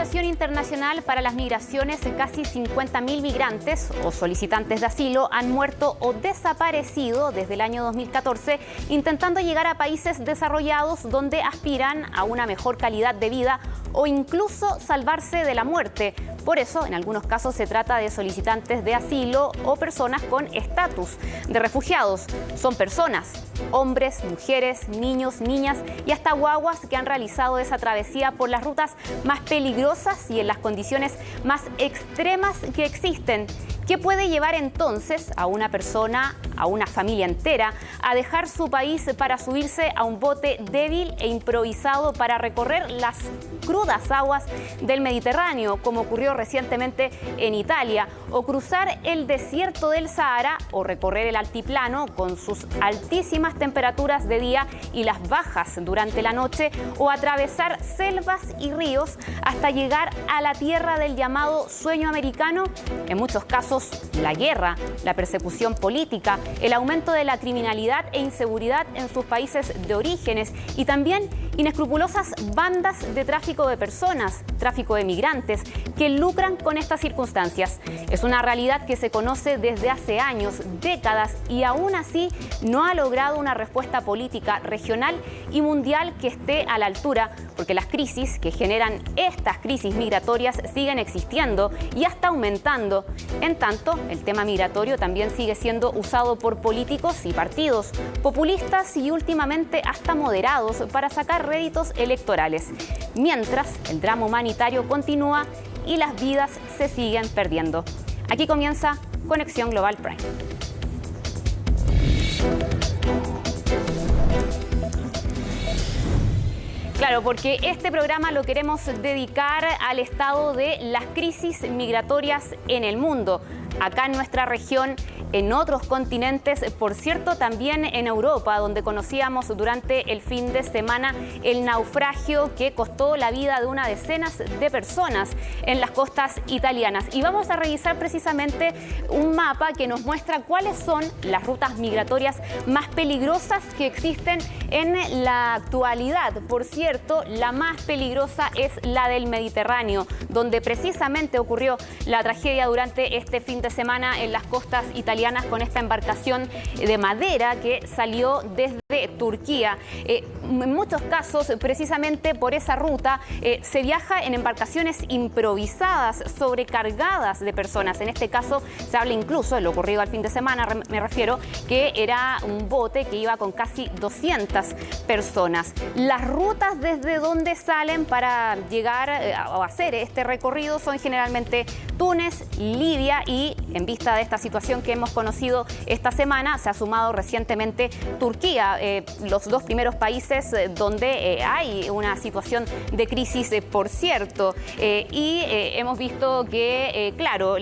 Organización Internacional para las Migraciones, casi 50.000 migrantes o solicitantes de asilo han muerto o desaparecido desde el año 2014 intentando llegar a países desarrollados donde aspiran a una mejor calidad de vida o incluso salvarse de la muerte. Por eso, en algunos casos se trata de solicitantes de asilo o personas con estatus de refugiados. Son personas, hombres, mujeres, niños, niñas y hasta guaguas que han realizado esa travesía por las rutas más peligrosas y en las condiciones más extremas que existen. ¿Qué puede llevar entonces a una persona, a una familia entera, a dejar su país para subirse a un bote débil e improvisado para recorrer las crudas aguas del Mediterráneo, como ocurrió recientemente en Italia, o cruzar el desierto del Sahara o recorrer el altiplano con sus altísimas temperaturas de día y las bajas durante la noche, o atravesar selvas y ríos hasta llegar a la tierra del llamado sueño americano? En muchos casos, la guerra, la persecución política, el aumento de la criminalidad e inseguridad en sus países de orígenes y también inescrupulosas bandas de tráfico de personas, tráfico de migrantes, que lucran con estas circunstancias. Es una realidad que se conoce desde hace años, décadas, y aún así no ha logrado una respuesta política regional y mundial que esté a la altura, porque las crisis que generan estas crisis migratorias siguen existiendo y hasta aumentando. En tanto, el tema migratorio también sigue siendo usado por políticos y partidos populistas y últimamente hasta moderados para sacar réditos electorales. Mientras, el drama humanitario continúa y las vidas se siguen perdiendo. Aquí comienza Conexión Global Prime. Claro, porque este programa lo queremos dedicar al estado de las crisis migratorias en el mundo, acá en nuestra región, en otros continentes, por cierto, también en Europa, donde conocíamos durante el fin de semana el naufragio que costó la vida de una decena de personas en las costas italianas. Y vamos a revisar precisamente un mapa que nos muestra cuáles son las rutas migratorias más peligrosas que existen en la actualidad. Por cierto, la más peligrosa es la del Mediterráneo, donde precisamente ocurrió la tragedia durante este fin de semana en las costas italianas con esta embarcación de madera que salió desde Turquía. En muchos casos, precisamente por esa ruta, se viaja en embarcaciones improvisadas, sobrecargadas de personas. En este caso, se habla incluso de lo ocurrido al fin de semana, me refiero, que era un bote que iba con casi 200 personas. Las rutas desde donde salen para llegar o hacer este recorrido son generalmente Túnez, Libia y, en vista de esta situación que hemos conocido esta semana, se ha sumado recientemente Turquía, los dos primeros países donde hay una situación de crisis, por cierto. Hemos visto que, claro,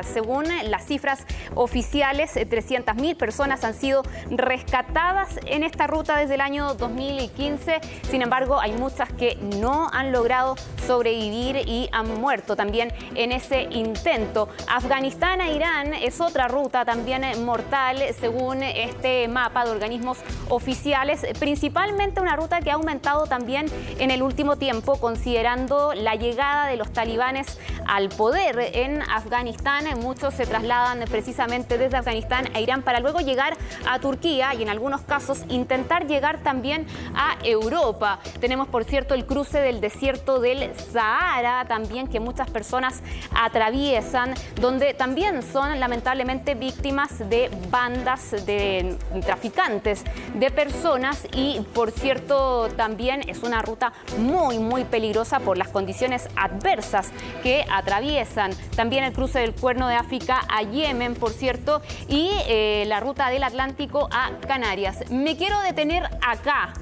según las cifras oficiales, 300.000 personas han sido rescatadas en esta ruta desde el año 2015. Sin embargo, hay muchas que no han logrado sobrevivir y han muerto también en ese intento. Afganistán a Irán es otra ruta también mortal, según este mapa de organismos oficiales, principalmente una ruta que ha aumentado también en el último tiempo, considerando la llegada de los talibanes al poder en Afganistán. Muchos se trasladan precisamente desde Afganistán a Irán para luego llegar a Turquía y en algunos casos intentar llegar también a Europa. Tenemos, por cierto, el cruce del desierto del Sahara también, que muchas personas atraviesan, donde también son lamentablemente víctimas de bandas de traficantes de personas y, por cierto, también es una ruta muy peligrosa por las condiciones adversas que atraviesan. También el cruce del Cuerno de África a Yemen, por cierto, y la ruta del Atlántico a Canarias. Me quiero detener acá,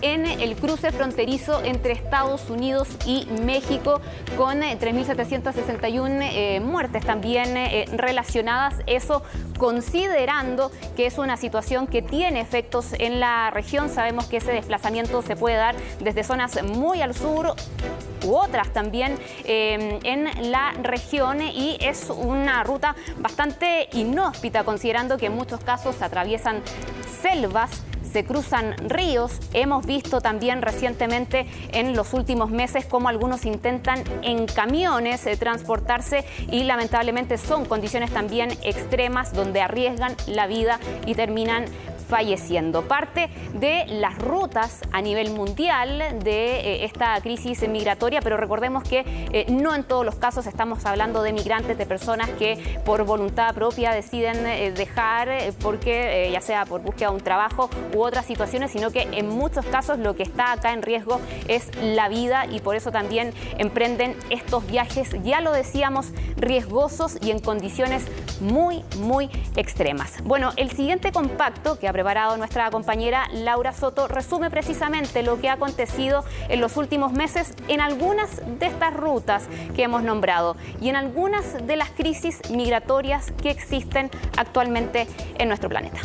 en el cruce fronterizo entre Estados Unidos y México, con 3.761 muertes también relacionadas. Eso considerando que es una situación que tiene efectos en la región. Sabemos que ese desplazamiento se puede dar desde zonas muy al sur u otras también en la región, y es una ruta bastante inhóspita considerando que en muchos casos se atraviesan selvas, se cruzan ríos. Hemos visto también recientemente en los últimos meses cómo algunos intentan en camiones transportarse y lamentablemente son condiciones también extremas donde arriesgan la vida y terminan falleciendo. Parte de las rutas a nivel mundial de esta crisis migratoria, pero recordemos que no en todos los casos estamos hablando de migrantes, de personas que por voluntad propia deciden dejar porque ya sea por búsqueda de un trabajo u otras situaciones, sino que en muchos casos lo que está acá en riesgo es la vida y por eso también emprenden estos viajes, ya lo decíamos, riesgosos y en condiciones muy extremas. Bueno, el siguiente compacto que ha preparado nuestra compañera Laura Soto resume precisamente lo que ha acontecido en los últimos meses en algunas de estas rutas que hemos nombrado y en algunas de las crisis migratorias que existen actualmente en nuestro planeta.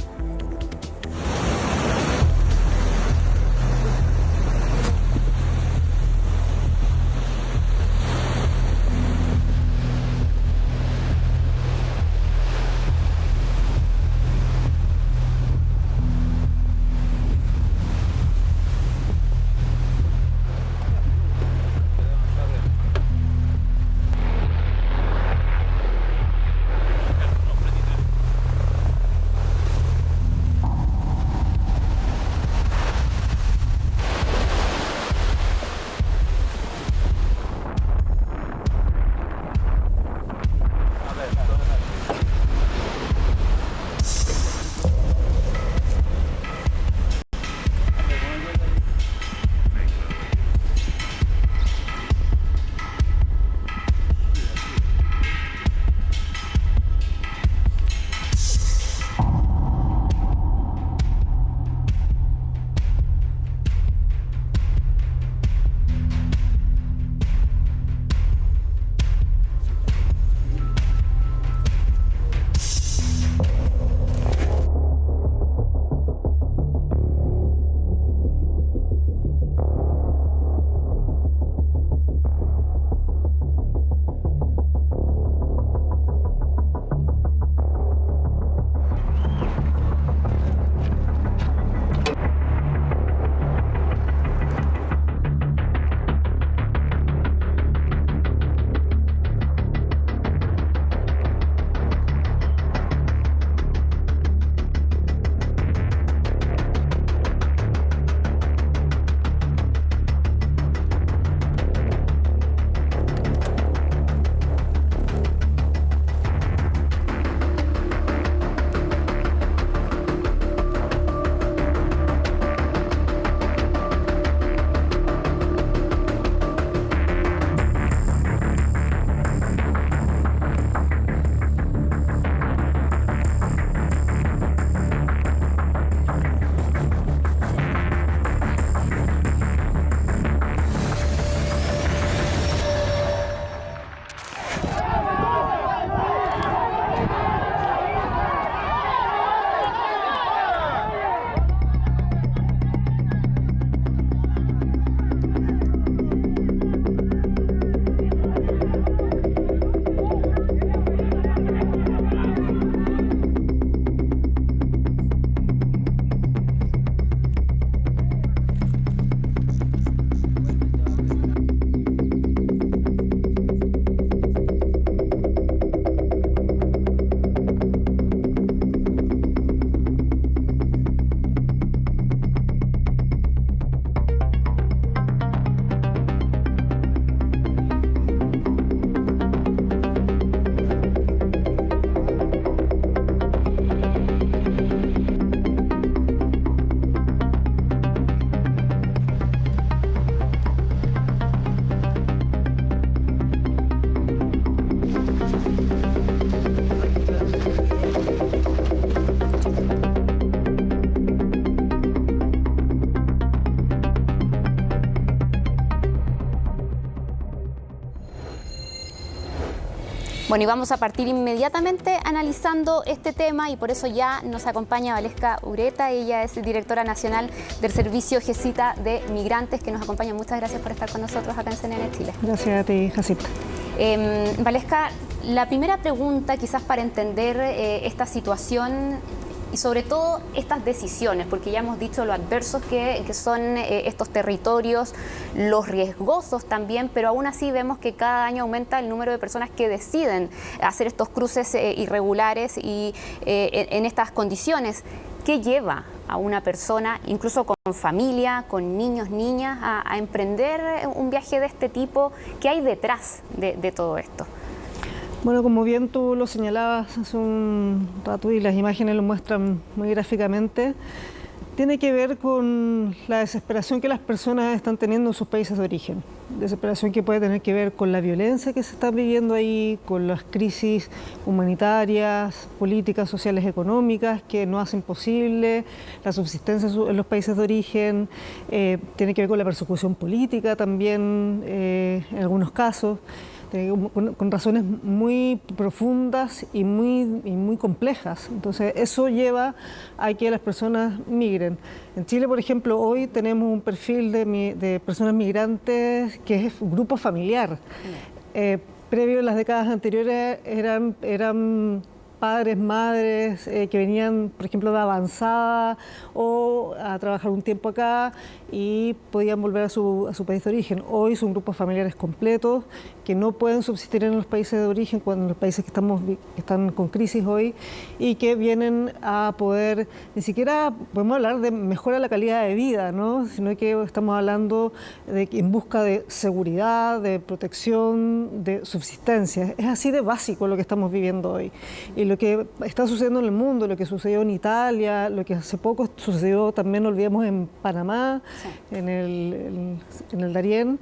Bueno, y vamos a partir inmediatamente analizando este tema y por eso ya nos acompaña Valesca Ureta. Ella es directora nacional del Servicio GECITA de Migrantes, que nos acompaña. Muchas gracias por estar con nosotros acá en CNN Chile. Gracias a ti, Jacinta. Valesca, la primera pregunta quizás para entender esta situación y sobre todo estas decisiones, porque ya hemos dicho lo adversos que son estos territorios, los riesgosos también, pero aún así vemos que cada año aumenta el número de personas que deciden hacer estos cruces irregulares y en estas condiciones. ¿Qué lleva a una persona, incluso con familia, con niños, niñas, a emprender un viaje de este tipo? ¿Qué hay detrás de todo esto? Bueno, como bien tú lo señalabas hace un rato y las imágenes lo muestran muy gráficamente, tiene que ver con la desesperación que las personas están teniendo en sus países de origen. Desesperación que puede tener que ver con la violencia que se está viviendo ahí, con las crisis humanitarias, políticas, sociales, económicas que no hacen posible la subsistencia en los países de origen. Tiene que ver con la persecución política también en algunos casos. Con razones muy profundas y muy complejas. Entonces, eso lleva a que las personas migren. En Chile, por ejemplo, hoy tenemos un perfil de personas migrantes que es un grupo familiar. Previo en las décadas anteriores eran padres, madres que venían, por ejemplo, de avanzada o a trabajar un tiempo acá y podían volver a su país de origen. Hoy son grupos familiares completos que no pueden subsistir en los países de origen, cuando en los países que están con crisis hoy, y que vienen a poder, ni siquiera podemos hablar de mejora de la calidad de vida, ¿no? Sino que estamos hablando en busca de seguridad, de protección, de subsistencia. Es así de básico lo que estamos viviendo hoy. Y lo que está sucediendo en el mundo, lo que sucedió en Italia, lo que hace poco sucedió también, no olvidemos, en Panamá, sí, en el Darién,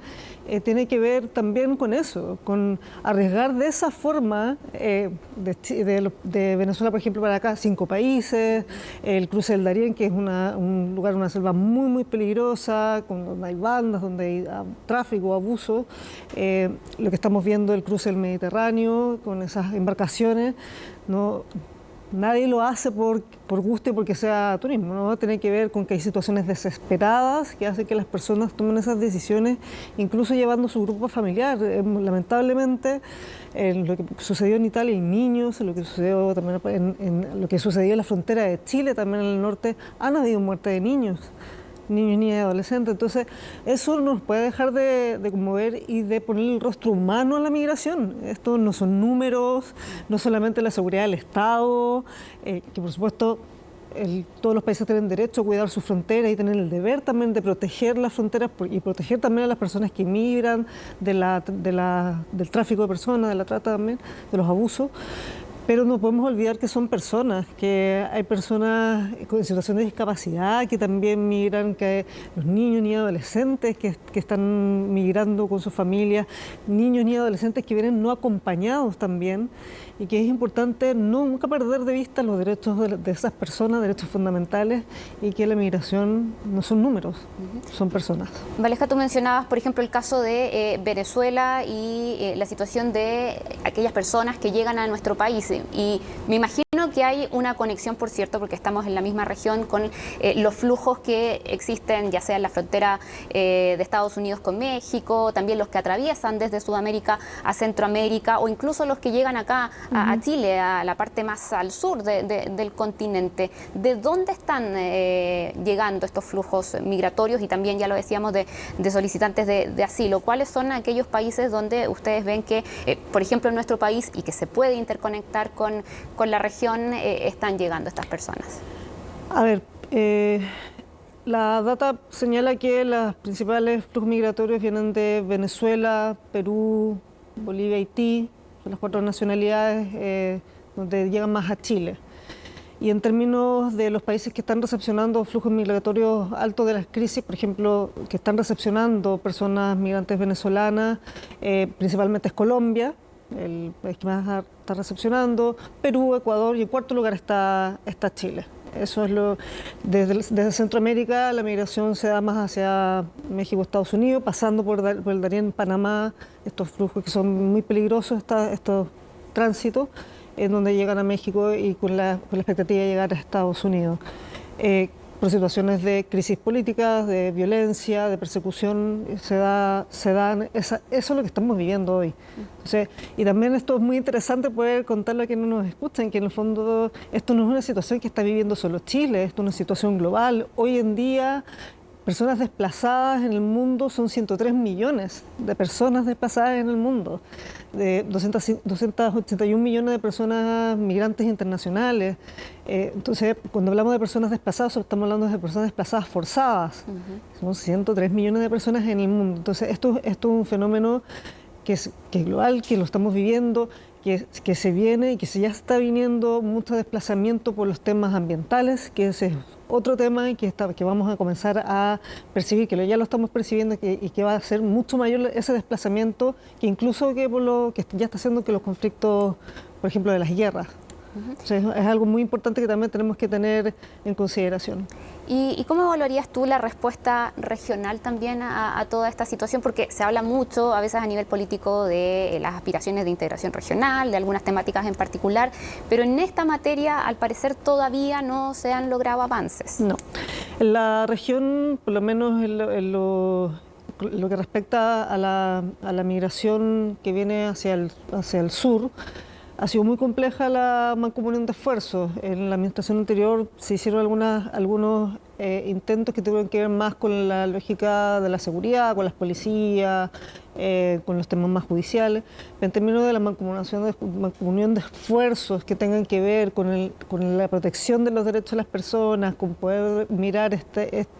tiene que ver también con eso, con arriesgar de esa forma de Venezuela, por ejemplo, para acá, 5 países, el cruce del Darién, que es un lugar, una selva muy, muy peligrosa, donde hay bandas, donde hay tráfico, abuso, lo que estamos viendo, el cruce del Mediterráneo, con esas embarcaciones, no, nadie lo hace por gusto y porque sea turismo, ¿no? Tiene que ver con que hay situaciones desesperadas que hacen que las personas tomen esas decisiones, incluso llevando su grupo familiar. Lamentablemente, en lo que sucedió en Italia hay niños, en lo que sucedió también en lo que sucedió en la frontera de Chile, también en el norte, han habido muertes de niños y niñas y adolescentes. Entonces, eso nos puede dejar de conmover y de poner el rostro humano a la migración. Esto no son números, no solamente la seguridad del Estado, que por supuesto todos los países tienen derecho a cuidar sus fronteras y tienen el deber también de proteger las fronteras y proteger también a las personas que migran del tráfico de personas, de la trata también, de los abusos. Pero no podemos olvidar que son personas, que hay personas con situación de discapacidad que también migran, que hay los niños y adolescentes que están migrando con sus familias, niños y adolescentes que vienen no acompañados también, y que es importante nunca perder de vista los derechos de esas personas, derechos fundamentales, y que la migración no son números, son personas. Valesca, tú mencionabas, por ejemplo, el caso de Venezuela y la situación de aquellas personas que llegan a nuestro país. Y me imagino que hay una conexión, por cierto, porque estamos en la misma región, con los flujos que existen, ya sea en la frontera de Estados Unidos con México, también los que atraviesan desde Sudamérica a Centroamérica, o incluso los que llegan acá a Chile, a la parte más al sur del continente. ¿De dónde están llegando estos flujos migratorios y también, ya lo decíamos, de solicitantes de asilo? ¿Cuáles son aquellos países donde ustedes ven que, por ejemplo, en nuestro país, y que se puede interconectar con la región, están llegando estas personas? A ver, la data señala que los principales flujos migratorios vienen de Venezuela, Perú, Bolivia, Haití, son las 4 nacionalidades donde llegan más a Chile. Y en términos de los países que están recepcionando flujos migratorios altos de las crisis, por ejemplo, que están recepcionando personas migrantes venezolanas, principalmente es Colombia, el país que más está recepcionando, Perú, Ecuador, y en cuarto lugar está Chile. Eso es desde Centroamérica la migración se da más hacia México, Estados Unidos, pasando por el Darién, Panamá, estos flujos que son muy peligrosos, estos tránsitos, en donde llegan a México y con la expectativa de llegar a Estados Unidos. por situaciones de crisis políticas, de violencia, de persecución, eso es lo que estamos viviendo hoy. Entonces, y también esto es muy interesante poder contarle a quienes nos escuchan, que en el fondo esto no es una situación que está viviendo solo Chile, esto es una situación global. Hoy en día, personas desplazadas en el mundo son 103 millones de personas desplazadas en el mundo, de 281 millones de personas migrantes internacionales. Entonces, cuando hablamos de personas desplazadas, estamos hablando de personas desplazadas forzadas. Son 103 millones de personas en el mundo. Entonces, esto es un fenómeno que es global, que lo estamos viviendo, que se viene y que se ya está viniendo mucho desplazamiento por los temas ambientales, que ese es otro tema que vamos a comenzar a percibir, que ya lo estamos percibiendo y que va a ser mucho mayor ese desplazamiento que incluso por lo que ya está haciendo que los conflictos, por ejemplo, de las guerras. O sea, es algo muy importante que también tenemos que tener en consideración. ¿Y cómo evaluarías tú la respuesta regional también a toda esta situación? Porque se habla mucho, a veces a nivel político, de las aspiraciones de integración regional, de algunas temáticas en particular, pero en esta materia, al parecer, todavía no se han logrado avances. No. En la región, por lo menos en lo que respecta a la migración que viene hacia el sur, ha sido muy compleja la mancomunión de esfuerzos. En la administración anterior se hicieron algunos intentos que tuvieron que ver más con la lógica de la seguridad, con las policías, con los temas más judiciales. Pero en términos de la mancomunión de esfuerzos que tengan que ver con la protección de los derechos de las personas, con poder mirar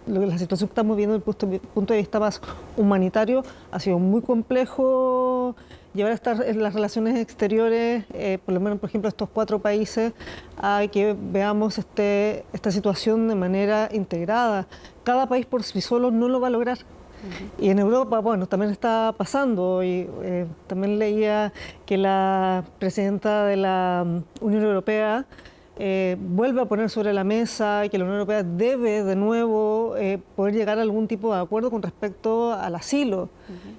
la situación que estamos viendo desde el punto de vista más humanitario, ha sido muy complejo llevar las relaciones exteriores, por lo menos, por ejemplo, estos 4 países, a que veamos esta situación de manera integrada. Cada país por sí solo no lo va a lograr. Y en Europa, bueno, también está pasando. Y también leía que la presidenta de la Unión Europea vuelve a poner sobre la mesa que la Unión Europea debe de nuevo poder llegar a algún tipo de acuerdo con respecto al asilo.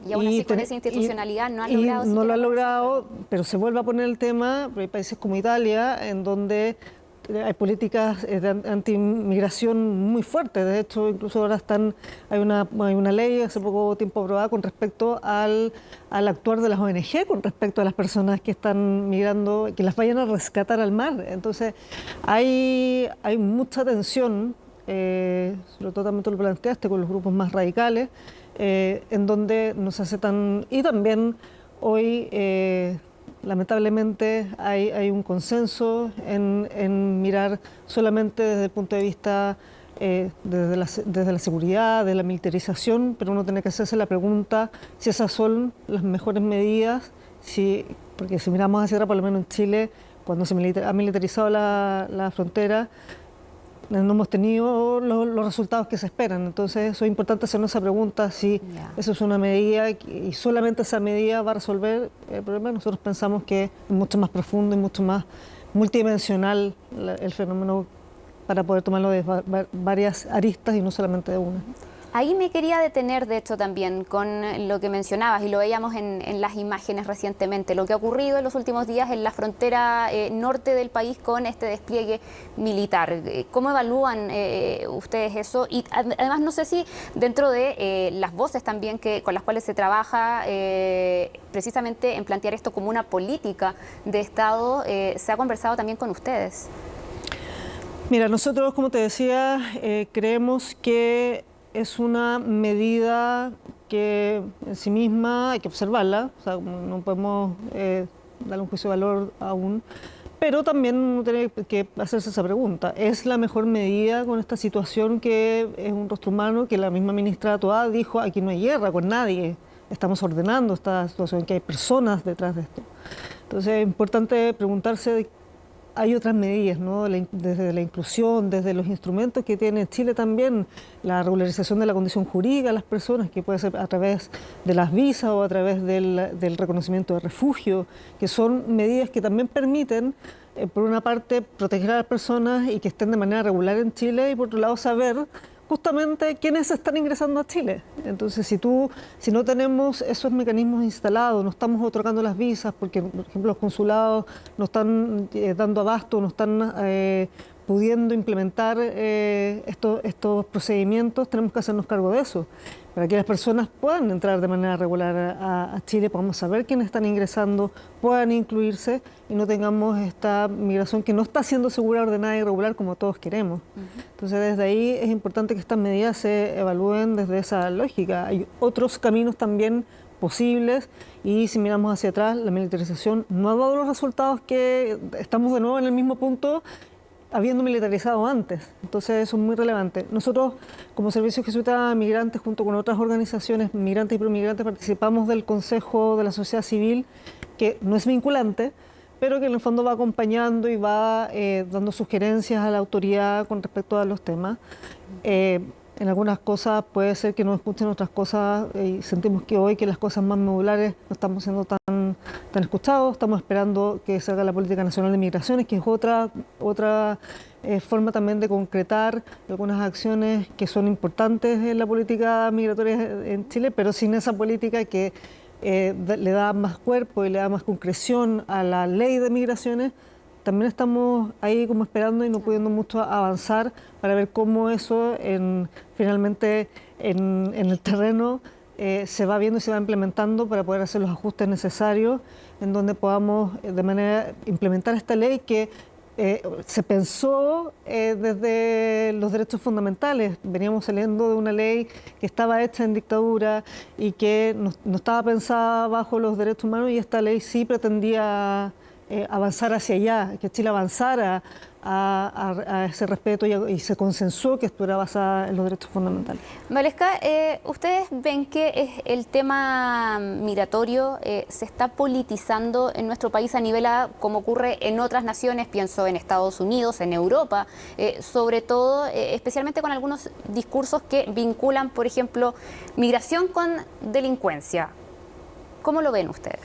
Y aún así con esa institucionalidad no han logrado. No lo ha logrado, pero se vuelve a poner el tema, pero hay países como Italia, en donde hay políticas de antimigración muy fuertes. De hecho, incluso ahora hay una ley hace poco tiempo aprobada con respecto al actuar de las ONG con respecto a las personas que están migrando, que las vayan a rescatar al mar. Entonces, hay mucha tensión, sobre todo también tú lo planteaste, con los grupos más radicales, en donde no se hace tan... Y también hoy... lamentablemente hay un consenso en mirar solamente desde el punto de vista desde la seguridad, de la militarización, pero uno tiene que hacerse la pregunta si esas son las mejores medidas, porque si miramos hacia atrás, por lo menos en Chile, cuando se ha militarizado la frontera, no hemos tenido los resultados que se esperan. Entonces, eso es importante hacernos esa pregunta, si eso es una medida y solamente esa medida va a resolver el problema. Nosotros pensamos que es mucho más profundo y mucho más multidimensional el fenómeno para poder tomarlo de varias aristas y no solamente de una. Ahí me quería detener, de hecho, también con lo que mencionabas, y lo veíamos en las imágenes recientemente, lo que ha ocurrido en los últimos días en la frontera norte del país con este despliegue militar. ¿Cómo evalúan ustedes eso? Y además, no sé si dentro de las voces también con las cuales se trabaja precisamente en plantear esto como una política de Estado, se ha conversado también con ustedes. Mira, nosotros, como te decía, creemos que es una medida que en sí misma hay que observarla, o sea, no podemos darle un juicio de valor aún, pero también uno tiene que hacerse esa pregunta. ¿Es la mejor medida con esta situación que es un rostro humano, que la misma ministra Toá dijo, aquí no hay guerra con nadie, estamos ordenando esta situación, que hay personas detrás de esto? Entonces es importante preguntarse. Hay otras medidas, ¿no? Desde la inclusión, desde los instrumentos que tiene Chile también, la regularización de la condición jurídica de las personas, que puede ser a través de las visas o a través del reconocimiento de refugio, que son medidas que también permiten, por una parte, proteger a las personas y que estén de manera regular en Chile, y por otro lado, saber justamente quiénes están ingresando a Chile. Entonces, si no tenemos esos mecanismos instalados, no estamos otorgando las visas, porque, por ejemplo, los consulados no están dando abasto, no están pudiendo implementar estos procedimientos, tenemos que hacernos cargo de eso, para que las personas puedan entrar de manera regular a Chile, podamos saber quiénes están ingresando, puedan incluirse y no tengamos esta migración que no está siendo segura, ordenada y regular como todos queremos. Entonces, desde ahí es importante que estas medidas se evalúen desde esa lógica. Hay otros caminos también posibles y si miramos hacia atrás, la militarización no ha dado los resultados que estamos de nuevo en el mismo punto habiendo militarizado antes. Entonces eso es muy relevante. Nosotros como Servicio Jesuita Migrantes junto con otras organizaciones migrantes y promigrantes participamos del Consejo de la Sociedad Civil, que no es vinculante, pero que en el fondo va acompañando y va dando sugerencias a la autoridad con respecto a los temas. En algunas cosas puede ser que nos escuchen, otras cosas y sentimos que hoy que las cosas más medulares no estamos siendo tan escuchados. Estamos esperando que salga la Política Nacional de Migraciones, que es otra forma también de concretar algunas acciones que son importantes en la política migratoria en Chile, pero sin esa política que le da más cuerpo y le da más concreción a la ley de migraciones. También estamos ahí como esperando y no pudiendo mucho avanzar para ver cómo eso finalmente en el terreno se va viendo y se va implementando para poder hacer los ajustes necesarios en donde podamos implementar esta ley que se pensó desde los derechos fundamentales. Veníamos saliendo de una ley que estaba hecha en dictadura y que no estaba pensada bajo los derechos humanos, y esta ley sí pretendía avanzar hacia allá, que Chile avanzara a ese respeto y se consensuó que estuviera basada en los derechos fundamentales. Valesca, ¿ustedes ven que el tema migratorio se está politizando en nuestro país a nivel como ocurre en otras naciones? Pienso en Estados Unidos, en Europa, sobre todo, especialmente con algunos discursos que vinculan, por ejemplo, migración con delincuencia. ¿Cómo lo ven ustedes?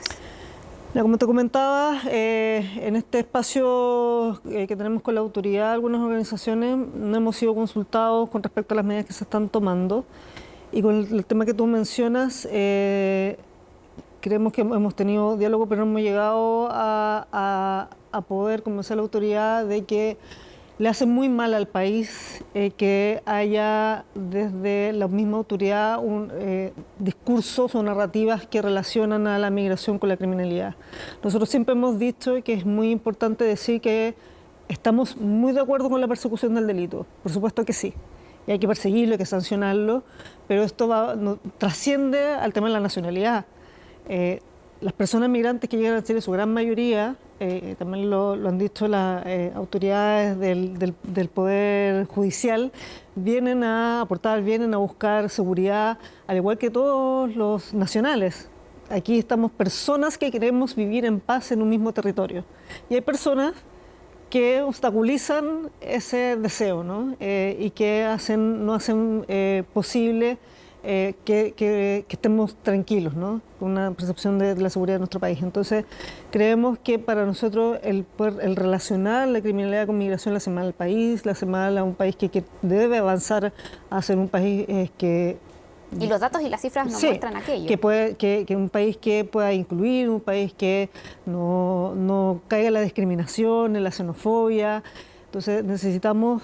Como te comentaba, en este espacio que tenemos con la autoridad, algunas organizaciones no hemos sido consultados con respecto a las medidas que se están tomando. Y con el tema que tú mencionas, creemos que hemos tenido diálogo, pero no hemos llegado a poder convencer a la autoridad de que le hace muy mal al país que haya desde la misma autoridad discursos o narrativas que relacionan a la migración con la criminalidad. Nosotros siempre hemos dicho que es muy importante decir que estamos muy de acuerdo con la persecución del delito, por supuesto que sí, y hay que perseguirlo, hay que sancionarlo, pero esto trasciende al tema de la nacionalidad. Las personas migrantes que llegan a Chile, su gran mayoría, también lo han dicho las autoridades del Poder Judicial, vienen a aportar, vienen a buscar seguridad, al igual que todos los nacionales. Aquí estamos personas que queremos vivir en paz en un mismo territorio. Y hay personas que obstaculizan ese deseo, ¿no? Y que no hacen posible que estemos tranquilos, ¿no? Con una percepción de la seguridad de nuestro país. Entonces, creemos que para nosotros el relacionar la criminalidad con migración le hace mal al país, le hace mal a un país que debe avanzar a ser un país que... Y los datos y las cifras nos muestran aquello. Que un país que pueda incluir, un país que no caiga en la discriminación, en la xenofobia. Entonces, necesitamos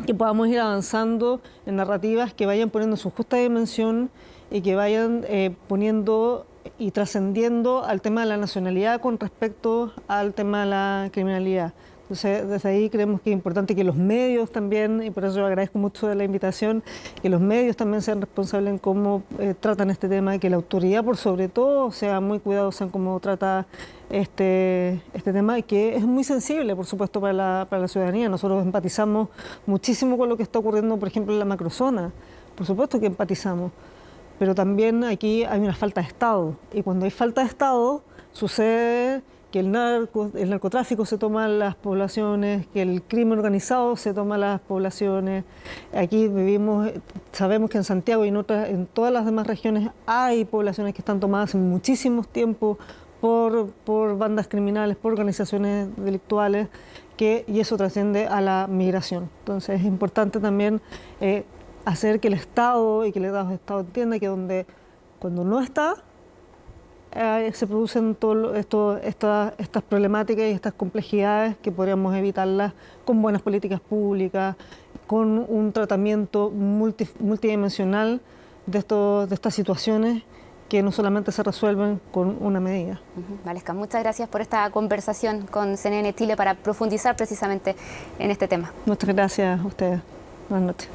que podamos ir avanzando en narrativas que vayan poniendo su justa dimensión y que vayan poniendo y trascendiendo al tema de la nacionalidad con respecto al tema de la criminalidad. Entonces, desde ahí creemos que es importante que los medios también, y por eso yo agradezco mucho de la invitación, que los medios también sean responsables en cómo tratan este tema, y que la autoridad, por sobre todo, sea muy cuidadosa en cómo trata este tema, y que es muy sensible, por supuesto, para la ciudadanía. Nosotros empatizamos muchísimo con lo que está ocurriendo, por ejemplo, en la macrozona. Por supuesto que empatizamos, pero también aquí hay una falta de Estado, y cuando hay falta de Estado, sucede que el narcotráfico se toma las poblaciones, que el crimen organizado se toma las poblaciones. Aquí sabemos que en Santiago y en todas las demás regiones hay poblaciones que están tomadas en muchísimos tiempos por bandas criminales, por organizaciones delictuales, y eso trasciende a la migración. Entonces es importante también hacer que el Estado y que el Estado entienda que cuando no está, se producen estas problemáticas y estas complejidades que podríamos evitarlas con buenas políticas públicas, con un tratamiento multidimensional de estas situaciones que no solamente se resuelven con una medida. Valesca, muchas gracias por esta conversación con CNN Chile para profundizar precisamente en este tema. Muchas gracias a ustedes. Buenas noches.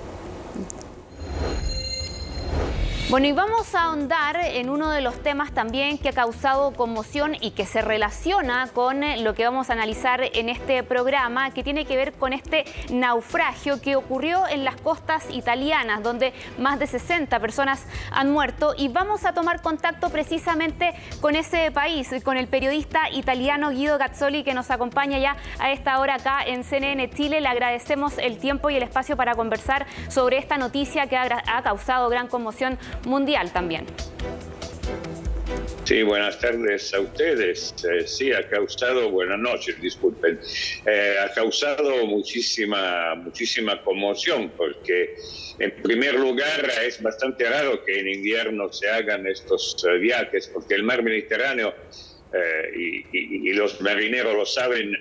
Bueno, y vamos a ahondar en uno de los temas también que ha causado conmoción y que se relaciona con lo que vamos a analizar en este programa, que tiene que ver con este naufragio que ocurrió en las costas italianas, donde más de 60 personas han muerto. Y vamos a tomar contacto precisamente con ese país, con el periodista italiano Guido Gazzoli, que nos acompaña ya a esta hora acá en CNN Chile. Le agradecemos el tiempo y el espacio para conversar sobre esta noticia que ha causado gran conmoción mundial también. Sí, buenas tardes a ustedes. Sí, ha causado, buenas noches, disculpen, ha causado muchísima conmoción porque, en primer lugar, es bastante raro que en invierno se hagan estos viajes porque el mar Mediterráneo, y los marineros lo saben,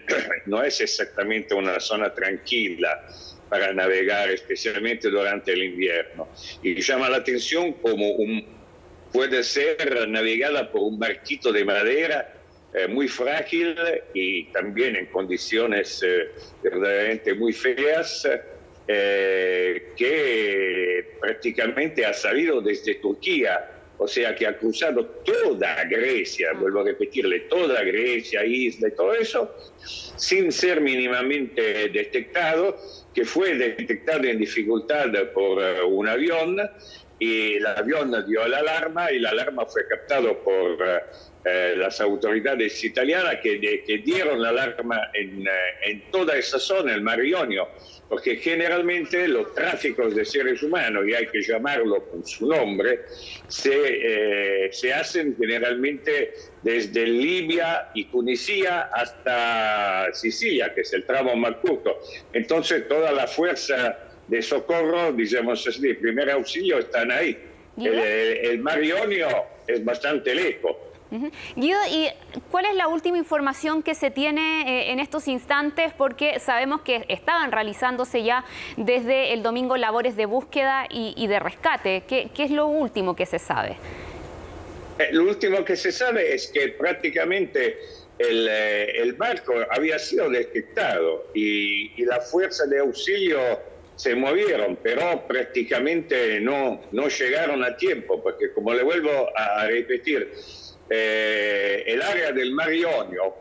no es exactamente una zona tranquila para navegar, especialmente durante el invierno. Y llama la atención como puede ser navegada por un barquito de madera muy frágil y también en condiciones verdaderamente muy feas, que prácticamente ha salido desde Turquía, o sea que ha cruzado toda Grecia, vuelvo a repetirle, toda Grecia, isla y todo eso, sin ser mínimamente detectado, que fue detectado en dificultad por un avión, y el avión dio la alarma y la alarma fue captado por las autoridades italianas que dieron la alarma en toda esa zona, el Mar Ionio, porque generalmente los tráficos de seres humanos, y hay que llamarlo con su nombre, se hacen generalmente desde Libia y Tunisia hasta Sicilia, que es el tramo más corto. Entonces toda la fuerza de socorro, digamos así, de primer auxilio, están ahí. El Mar Ionio es bastante lejos. Guido, ¿y cuál es la última información que se tiene en estos instantes? Porque sabemos que estaban realizándose ya desde el domingo labores de búsqueda y de rescate. ¿Qué es lo último que se sabe? Lo último que se sabe es que prácticamente el barco había sido detectado y la fuerza de auxilio se movieron, pero prácticamente no llegaron a tiempo, porque como le vuelvo a repetir, el área del Mar Ionio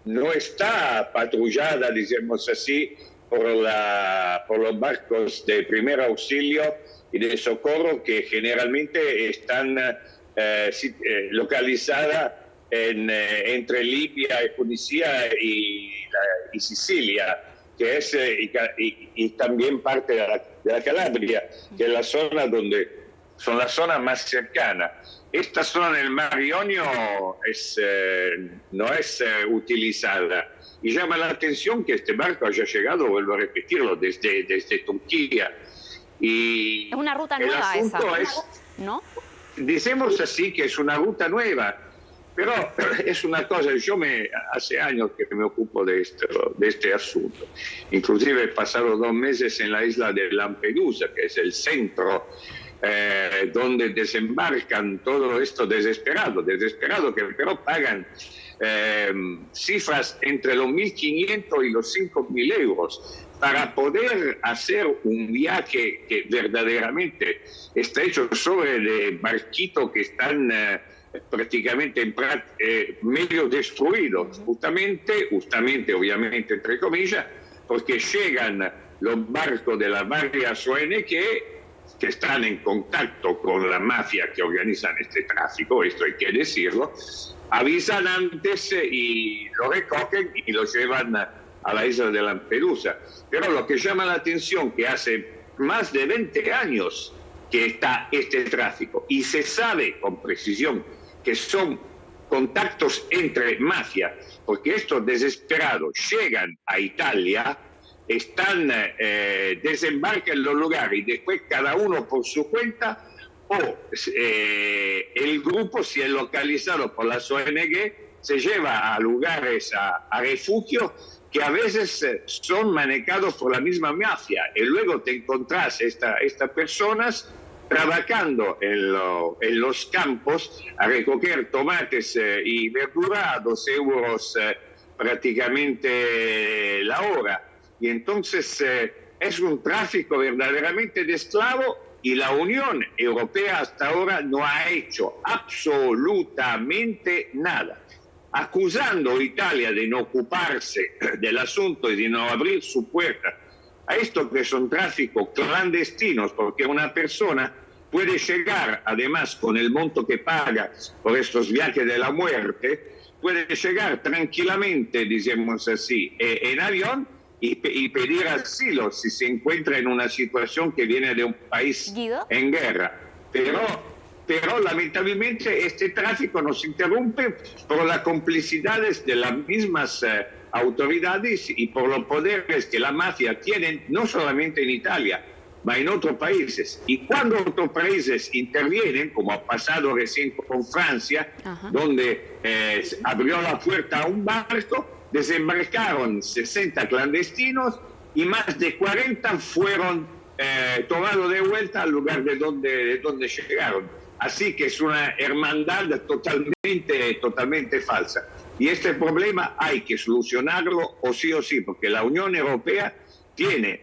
no está patrullada, digamos así, por los barcos de primer auxilio y de socorro que generalmente están localizadas entre Libia y Tunisia y Sicilia, que es y también parte de la Calabria, que es la zona son las zonas más cercanas. Esta zona del Mar Ionio no es utilizada. Y llama la atención que este barco haya llegado, vuelvo a repetirlo, desde Turquía. Y es una ruta nueva esa, ¿no? Decimos así que es una ruta nueva, pero es una cosa, hace años que me ocupo de este asunto. Inclusive he pasado 2 meses en la isla de Lampedusa, que es el centro donde desembarcan todo esto desesperado que pero pagan cifras entre los 1.500 y los 5.000 euros para poder hacer un viaje que verdaderamente está hecho sobre de barquitos que están prácticamente medio destruidos, justamente, obviamente, entre comillas, porque llegan los barcos de las varias ONG que están en contacto con la mafia que organizan este tráfico, esto hay que decirlo, avisan antes y lo recogen y lo llevan a la isla de Lampedusa. Pero lo que llama la atención que hace más de 20 años que está este tráfico y se sabe con precisión que son contactos entre mafia, porque estos desesperados llegan a Italia, desembarcan en los lugares y después cada uno por su cuenta el grupo, si es localizado por las ONG, se lleva a lugares a refugio que a veces son manejados por la misma mafia, y luego te encontrás estas personas trabajando en los campos a recoger tomates y verdura a 2 euros prácticamente la hora. Y entonces es un tráfico verdaderamente de esclavos, y la Unión Europea hasta ahora no ha hecho absolutamente nada, acusando a Italia de no ocuparse del asunto y de no abrir su puerta a esto que son tráficos clandestinos, porque una persona puede llegar, además con el monto que paga por estos viajes de la muerte, puede llegar tranquilamente, digamos así, en avión y pedir asilo si se encuentra en una situación que viene de un país en guerra. Pero lamentablemente este tráfico nos interrumpe por las complicidades de las mismas autoridades y por los poderes que la mafia tiene, no solamente en Italia, ma en otros países. Y cuando otros países intervienen, como ha pasado recién con Francia, donde abrió la puerta a un barco, desembarcaron 60 clandestinos y más de 40 fueron tomados de vuelta al lugar de donde llegaron. Así que es una hermandad totalmente falsa. Y este problema hay que solucionarlo o sí, porque la Unión Europea tiene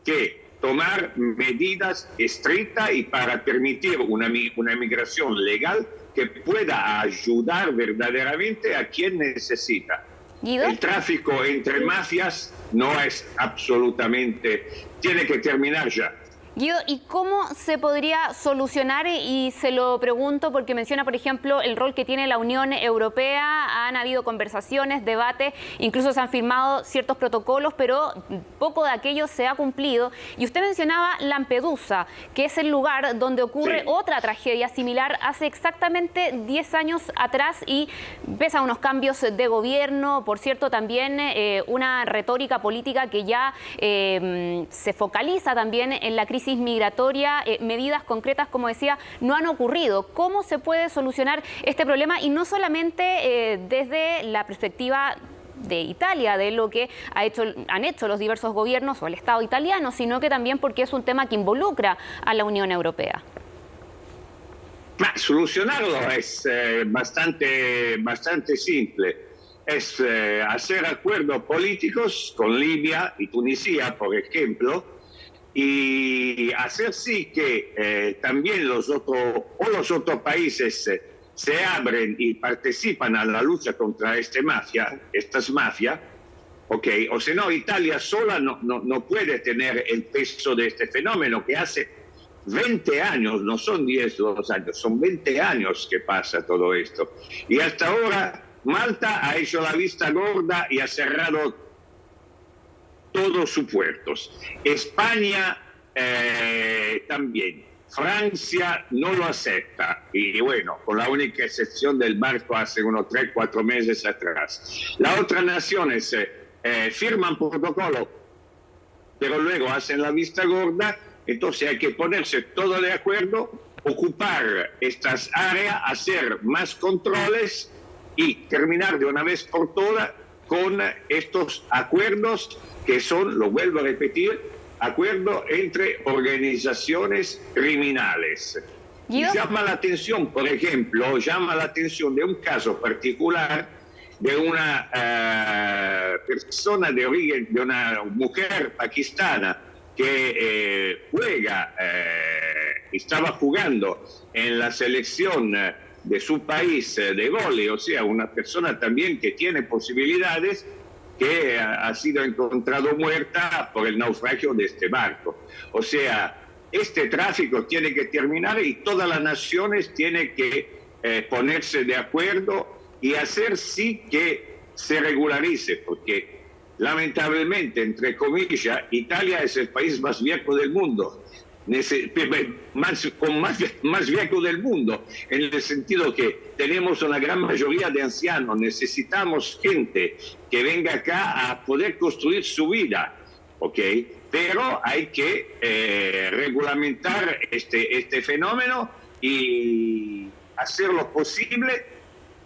que tomar medidas estrictas y para permitir una migración legal que pueda ayudar verdaderamente a quien necesita. ¿Guido? El tráfico entre mafias no es absolutamente... tiene que terminar ya. Guido, ¿y cómo se podría solucionar? Y se lo pregunto porque menciona, por ejemplo, el rol que tiene la Unión Europea. Han habido conversaciones, debates, incluso se han firmado ciertos protocolos, pero poco de aquello se ha cumplido. Y usted mencionaba Lampedusa, que es el lugar donde ocurre otra tragedia similar hace exactamente 10 años atrás, y pese a unos cambios de gobierno, por cierto, también una retórica política que ya se focaliza también en la crisis migratoria, medidas concretas, como decía, no han ocurrido. ¿Cómo se puede solucionar este problema? Y no solamente desde la perspectiva de Italia, de lo que han hecho los diversos gobiernos o el Estado italiano, sino que también porque es un tema que involucra a la Unión Europea. Solucionarlo es bastante simple. Es hacer acuerdos políticos con Libia y Tunisia, por ejemplo, y hacer sí que también los otros países se abren y participan a la lucha contra estas mafias, ¿okay? O si no, Italia sola no puede tener el peso de este fenómeno que hace 20 años, no son 10 2 años, son 20 años que pasa todo esto. Y hasta ahora Malta ha hecho la vista gorda y ha cerrado todos sus puertos. España también. Francia no lo acepta. Y bueno, con la única excepción del barco hace unos 3-4 meses atrás. Las otras naciones firman protocolo, pero luego hacen la vista gorda. Entonces hay que ponerse todo de acuerdo, ocupar estas áreas, hacer más controles y terminar de una vez por todas con estos acuerdos que son, lo vuelvo a repetir, acuerdos entre organizaciones criminales. Y llama la atención, por ejemplo, de un caso particular de una persona de origen, de una mujer pakistana que estaba jugando en la selección de su país de vóley, o sea, una persona también que tiene posibilidades, que ha sido encontrado muerta por el naufragio de este barco. O sea, este tráfico tiene que terminar y todas las naciones tienen que ponerse de acuerdo y hacer sí que se regularice, porque lamentablemente, entre comillas, Italia es el país más viejo del mundo, más viejo del mundo, en el sentido que tenemos una gran mayoría de ancianos, necesitamos gente que venga acá a poder construir su vida, ¿ok? pero hay que regulamentar este fenómeno y hacer lo posible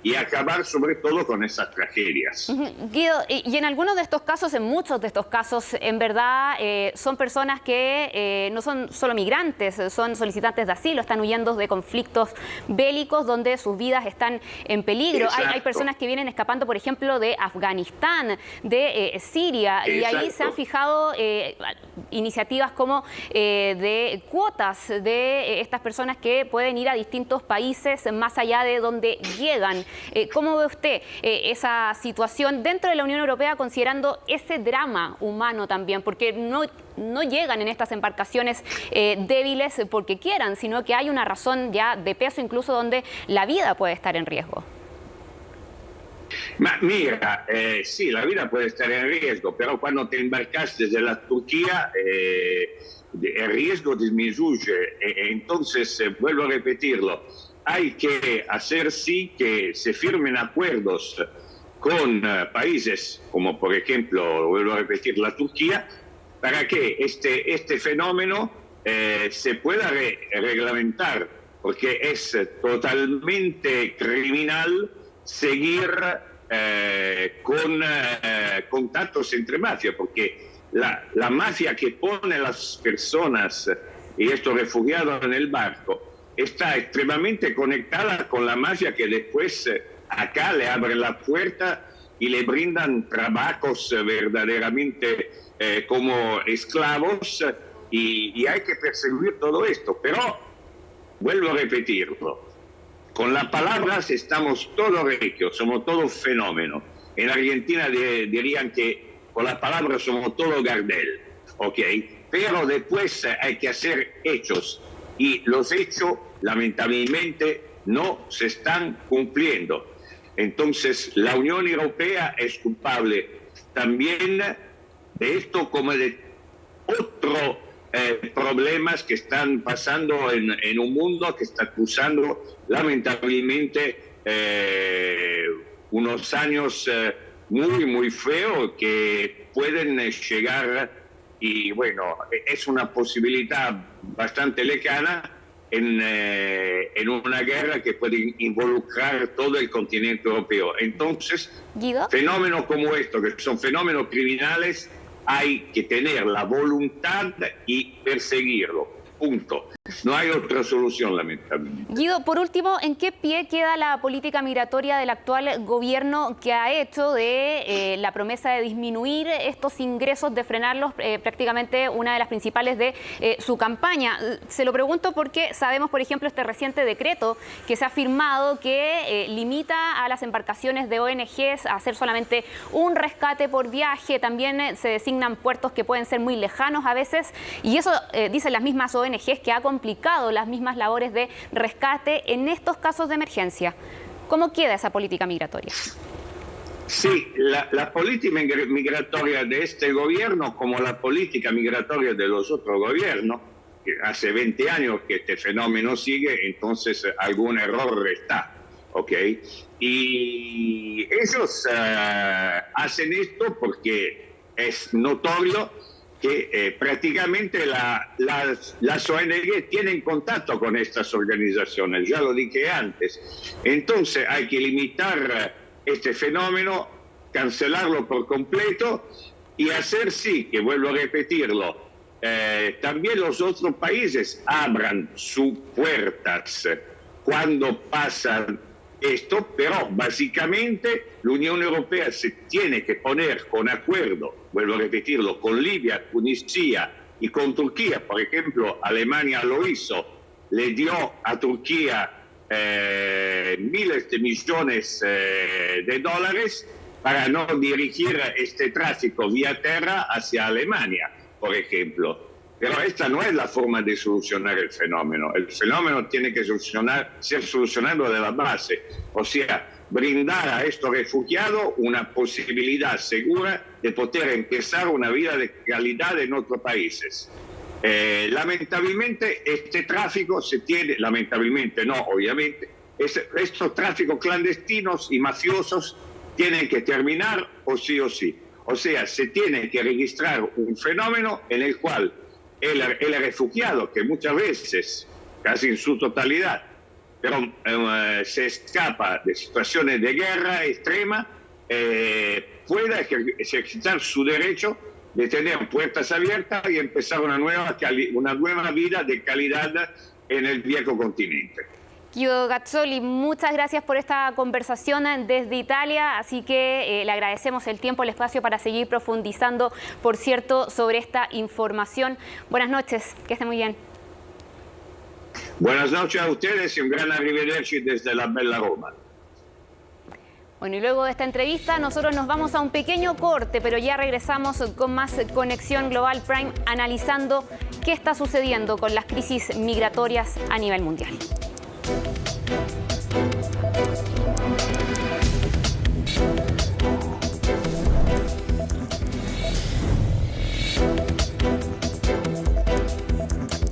y acabar sobre todo con esas tragedias. Guido, y en algunos de estos casos, en muchos de estos casos, en verdad son personas que no son solo migrantes, son solicitantes de asilo, están huyendo de conflictos bélicos donde sus vidas están en peligro. Hay personas que vienen escapando, por ejemplo, de Afganistán, de Siria, y ahí se han fijado iniciativas como de cuotas de estas personas que pueden ir a distintos países más allá de donde llegan. ¿Cómo ve usted esa situación dentro de la Unión Europea, considerando ese drama humano también? Porque no llegan en estas embarcaciones débiles porque quieran, sino que hay una razón ya de peso, incluso donde la vida puede estar en riesgo. Mira, sí, la vida puede estar en riesgo, pero cuando te embarcas desde la Turquía, el riesgo disminuye. Entonces, vuelvo a repetirlo, hay que hacer sí que se firmen acuerdos con países como, por ejemplo, vuelvo a repetir, la Turquía, para que este fenómeno se pueda reglamentar, porque es totalmente criminal seguir con contactos entre mafias, porque la mafia que pone las personas y estos refugiados en el barco está extremadamente conectada con la mafia que después acá le abre la puerta y le brindan trabajos verdaderamente como esclavos, y hay que perseguir todo esto. Pero, vuelvo a repetirlo, con las palabras estamos todos ricos, somos todos fenómenos. En Argentina dirían que con las palabras somos todos Gardel, ¿ok? Pero después hay que hacer hechos, y los hechos lamentablemente no se están cumpliendo. Entonces la Unión Europea es culpable también de esto, como de otros problemas que están pasando en un mundo que está cruzando lamentablemente unos años muy feos que pueden llegar, y bueno, es una posibilidad bastante lejana en una guerra que puede involucrar todo el continente europeo. Entonces, ¿Guido? Fenómenos como estos, que son fenómenos criminales, hay que tener la voluntad y perseguirlo. Punto. No hay otra solución, lamentablemente. Guido, por último, ¿en qué pie queda la política migratoria del actual gobierno, que ha hecho de la promesa de disminuir estos ingresos, de frenarlos, prácticamente una de las principales de su campaña? Se lo pregunto porque sabemos, por ejemplo, este reciente decreto que se ha firmado que limita a las embarcaciones de ONGs a hacer solamente un rescate por viaje. También se designan puertos que pueden ser muy lejanos a veces, y eso dicen las mismas ONGs que ha complicado las mismas labores de rescate en estos casos de emergencia. ¿Cómo queda esa política migratoria? Sí, la política migratoria de este gobierno, como la política migratoria de los otros gobiernos, que hace 20 años que este fenómeno sigue, entonces algún error está, ¿ok? Y ellos hacen esto porque es notorio que prácticamente las ONG tienen contacto con estas organizaciones, ya lo dije antes. Entonces hay que limitar este fenómeno, cancelarlo por completo y hacer sí, que vuelvo a repetirlo, también los otros países abran sus puertas cuando pasan esto, pero básicamente la Unión Europea se tiene que poner con acuerdo, vuelvo a repetirlo, con Libia, Tunisia y con Turquía. Por ejemplo, Alemania lo hizo, le dio a Turquía miles de millones de dólares para no dirigir este tráfico vía tierra hacia Alemania, por ejemplo. Pero esta no es la forma de solucionar el fenómeno. El fenómeno tiene que ser solucionado de la base. O sea, brindar a estos refugiados una posibilidad segura de poder empezar una vida de calidad en otros países. Lamentablemente, este tráfico se tiene, lamentablemente no, obviamente, estos tráficos clandestinos y mafiosos tienen que terminar o sí o sí. O sea, se tiene que registrar un fenómeno en el cual el refugiado, que muchas veces, casi en su totalidad, pero se escapa de situaciones de guerra extrema, pueda ejercitar su derecho de tener puertas abiertas y empezar una nueva vida de calidad en el viejo continente. Guido Gazzoli, muchas gracias por esta conversación desde Italia, así que le agradecemos el tiempo, el espacio para seguir profundizando, por cierto, sobre esta información. Buenas noches, que esté muy bien. Buenas noches a ustedes y un gran arrivederci desde la bella Roma. Bueno, y luego de esta entrevista nosotros nos vamos a un pequeño corte, pero ya regresamos con más Conexión Global Prime, analizando qué está sucediendo con las crisis migratorias a nivel mundial.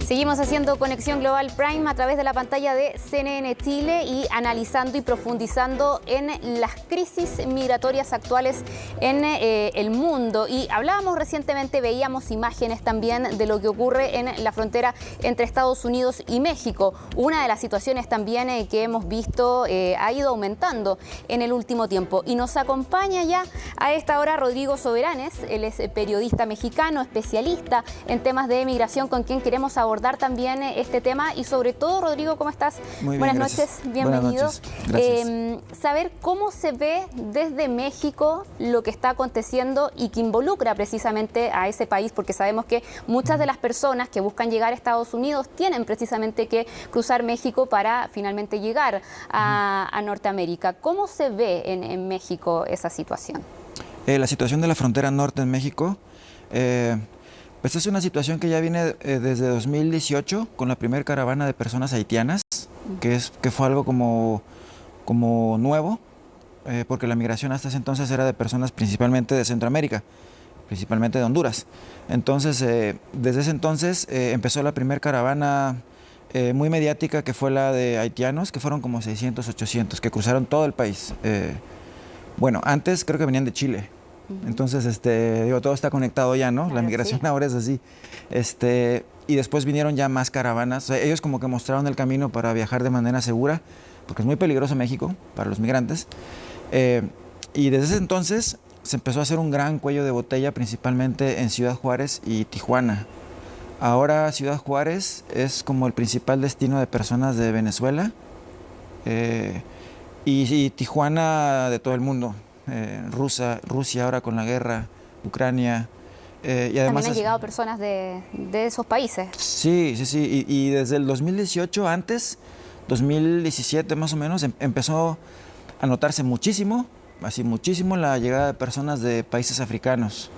Seguimos haciendo Conexión Global Prime a través de la pantalla de CNN Chile y analizando y profundizando en las crisis migratorias actuales en el mundo. Y hablábamos recientemente, veíamos imágenes también de lo que ocurre en la frontera entre Estados Unidos y México. Una de las situaciones también que hemos visto ha ido aumentando en el último tiempo. Y nos acompaña ya a esta hora Rodrigo Soberanes. Él es periodista mexicano, especialista en temas de migración, con quien queremos abordar también este tema. Y sobre todo, Rodrigo, ¿cómo estás? Muy bien, buenas gracias. noches, bienvenido. Gracias. Saber cómo se ve desde México lo que está aconteciendo y que involucra precisamente a ese país, porque sabemos que muchas de las personas que buscan llegar a Estados Unidos tienen precisamente que cruzar México para finalmente llegar a Norteamérica. ¿Cómo se ve en México esa situación? La situación de la frontera norte en México, pues es una situación que ya viene desde 2018 con la primera caravana de personas haitianas, que fue algo como nuevo, porque la migración hasta ese entonces era de personas principalmente de Centroamérica, principalmente de Honduras. Entonces, desde ese entonces empezó la primera caravana muy mediática, que fue la de haitianos, que fueron como 600, 800, que cruzaron todo el país. Bueno, antes creo que venían de Chile. Entonces, todo está conectado ya, ¿no? La migración ahora es así. Y después vinieron ya más caravanas. O sea, ellos como que mostraron el camino para viajar de manera segura, porque es muy peligroso México para los migrantes. Y desde ese entonces se empezó a hacer un gran cuello de botella, principalmente en Ciudad Juárez y Tijuana. Ahora Ciudad Juárez es como el principal destino de personas de Venezuela y Tijuana de todo el mundo. Rusia ahora con la guerra, Ucrania. Y además también han llegado personas de esos países. Sí. Y desde el 2018, antes, 2017 más o menos, empezó a notarse muchísimo la llegada de personas de países africanos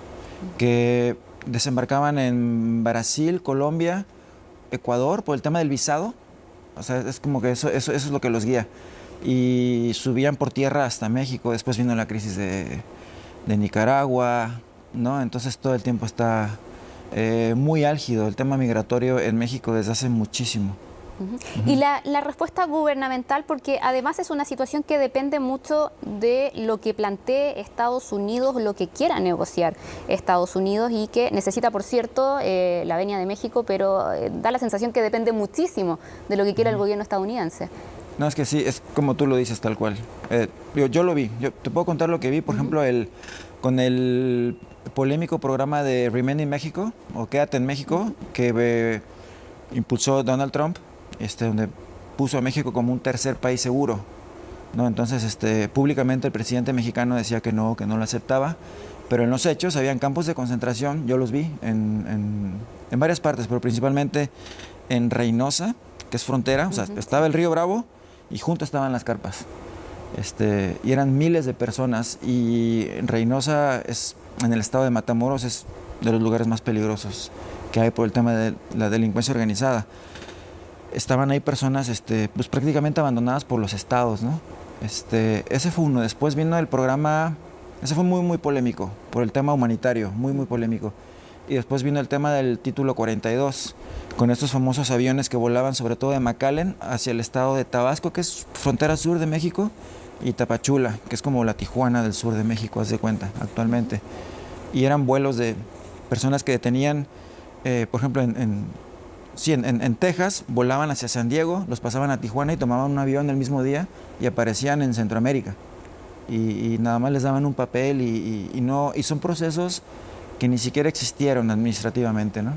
que desembarcaban en Brasil, Colombia, Ecuador, por el tema del visado. O sea, es como que eso es lo que los guía. Y subían por tierra hasta México. Después vino la crisis de Nicaragua, ¿no? Entonces todo el tiempo está muy álgido el tema migratorio en México desde hace muchísimo. Y la respuesta gubernamental, porque además es una situación que depende mucho de lo que plantee Estados Unidos, lo que quiera negociar Estados Unidos, y que necesita, por cierto, la venia de México, pero da la sensación que depende muchísimo de lo que quiera el gobierno estadounidense. No, es que sí, es como tú lo dices, tal cual. Yo lo vi, yo te puedo contar lo que vi, por ejemplo, con el polémico programa de Remain in México, o Quédate en México, que impulsó Donald Trump, donde puso a México como un tercer país seguro, ¿no? Entonces, públicamente el presidente mexicano decía que no lo aceptaba, pero en los hechos habían campos de concentración, yo los vi en varias partes, pero principalmente en Reynosa, que es frontera, o sea, estaba el río Bravo y junto estaban las carpas. Y eran miles de personas, y Reynosa en el estado de Matamoros es de los lugares más peligrosos que hay por el tema de la delincuencia organizada. Estaban ahí personas pues prácticamente abandonadas por los estados, ¿no? Ese fue uno. Después vino el programa, ese fue muy, muy polémico por el tema humanitario, muy, muy polémico. Y después vino el tema del Título 42, con estos famosos aviones que volaban sobre todo de McAllen hacia el estado de Tabasco, que es frontera sur de México, y Tapachula, que es como la Tijuana del sur de México, haz de cuenta, actualmente. y eran vuelos de personas que detenían, por ejemplo, en Texas, volaban hacia San Diego, los pasaban a Tijuana y tomaban un avión el mismo día y aparecían en Centroamérica. Y nada más les daban un papel y son procesos que ni siquiera existieron administrativamente, ¿no?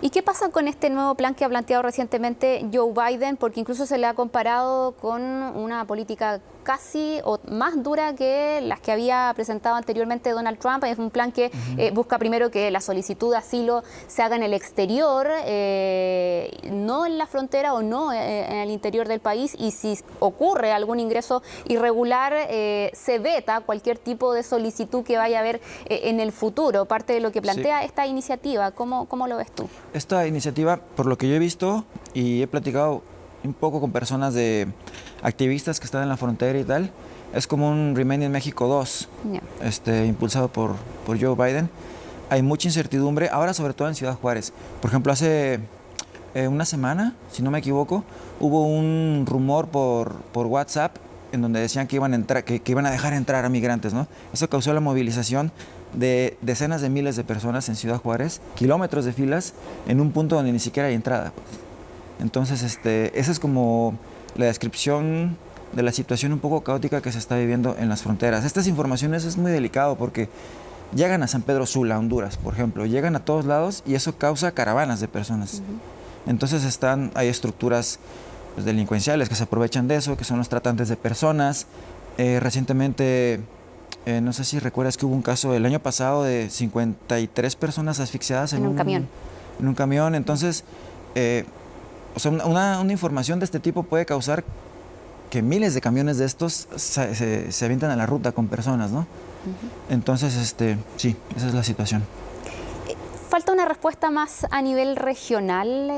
¿Y qué pasa con este nuevo plan que ha planteado recientemente Joe Biden? Porque incluso se le ha comparado con una política casi o más dura que las que había presentado anteriormente Donald Trump. Es un plan que busca primero que la solicitud de asilo se haga en el exterior, no en la frontera o no en el interior del país, y si ocurre algún ingreso irregular, se veta cualquier tipo de solicitud que vaya a haber en el futuro. Parte de lo que plantea esta iniciativa, ¿cómo lo ves tú? Esta iniciativa, por lo que yo he visto y he platicado un poco con personas de activistas que están en la frontera y tal, es como un Remain in México 2, impulsado por Joe Biden. Hay mucha incertidumbre, ahora sobre todo en Ciudad Juárez. Por ejemplo, hace una semana, si no me equivoco, hubo un rumor por WhatsApp en donde decían que iban a entrar, que iban a dejar entrar a migrantes, ¿no? Eso causó la movilización de decenas de miles de personas en Ciudad Juárez, kilómetros de filas en un punto donde ni siquiera hay entrada. Entonces, esa es como la descripción de la situación un poco caótica que se está viviendo en las fronteras. Estas informaciones es muy delicado porque llegan a San Pedro Sula, Honduras, por ejemplo, llegan a todos lados y eso causa caravanas de personas. Entonces hay estructuras pues, delincuenciales que se aprovechan de eso, que son los tratantes de personas. Recientemente, no sé si recuerdas que hubo un caso el año pasado de 53 personas asfixiadas en un camión. En un camión, entonces... o sea, una información de este tipo puede causar que miles de camiones de estos se avientan a la ruta con personas, ¿no? Entonces, sí, esa es la situación. Falta una respuesta más a nivel regional,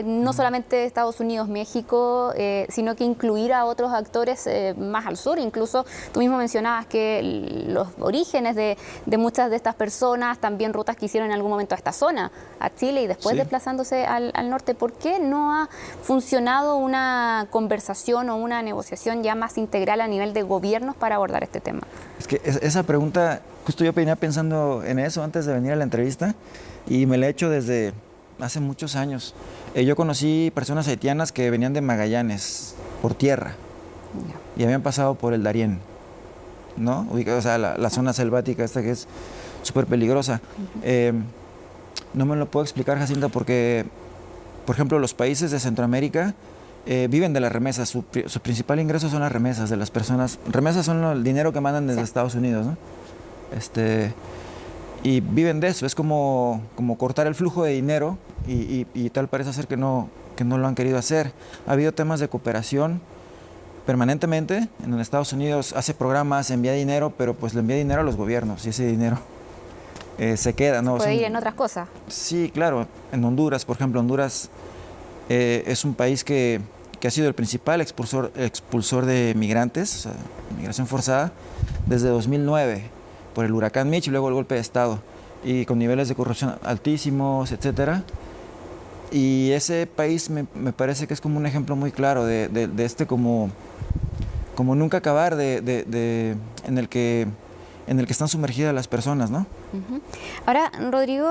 no solamente de Estados Unidos, México, sino que incluir a otros actores más al sur. Incluso tú mismo mencionabas que los orígenes de muchas de estas personas, también rutas que hicieron en algún momento a esta zona, a Chile, y después desplazándose al norte. ¿Por qué no ha funcionado una conversación o una negociación ya más integral a nivel de gobiernos para abordar este tema? Es que esa pregunta, justo yo venía pensando en eso antes de venir a la entrevista y me la he hecho desde hace muchos años. Yo conocí personas haitianas que venían de Magallanes por tierra y habían pasado por el Darién, ¿no? O sea, la zona selvática esta que es súper peligrosa. No me lo puedo explicar, Jacinta, porque, por ejemplo, los países de Centroamérica viven de las remesas. Su principal ingreso son las remesas de las personas. Remesas son el dinero que mandan desde Estados Unidos, ¿no? Y viven de eso. Es como cortar el flujo de dinero y tal parece ser que no lo han querido hacer. Ha habido temas de cooperación permanentemente, en donde Estados Unidos hace programas, envía dinero, pero pues le envía dinero a los gobiernos y ese dinero se queda, ¿no? Puede ir en otras cosas. Sí, claro. En Honduras, por ejemplo, Honduras es un país que ha sido el principal expulsor de migrantes, o sea, migración forzada, desde 2009, por el huracán Mitch y luego el golpe de Estado, y con niveles de corrupción altísimos, etcétera. Y ese país me parece que es como un ejemplo muy claro de como nunca acabar, en el que están sumergidas las personas, ¿no? Ahora, Rodrigo,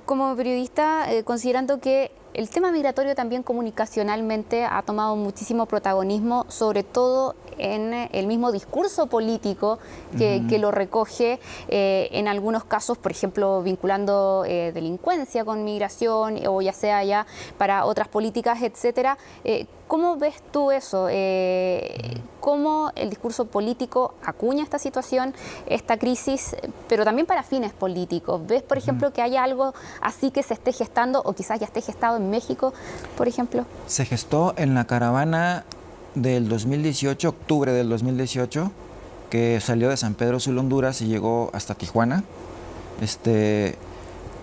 como periodista, considerando que el tema migratorio también comunicacionalmente ha tomado muchísimo protagonismo, sobre todo en el mismo discurso político que lo recoge, en algunos casos, por ejemplo, vinculando delincuencia con migración o ya sea ya para otras políticas, etcétera. ¿Cómo ves tú eso? ¿Cómo el discurso político acuña esta situación, esta crisis, pero también para fines políticos? ¿Ves, por ejemplo, que haya algo así que se esté gestando o quizás ya esté gestado en México, por ejemplo? Se gestó en la caravana del 2018, octubre del 2018, que salió de San Pedro Sula, Honduras, y llegó hasta Tijuana.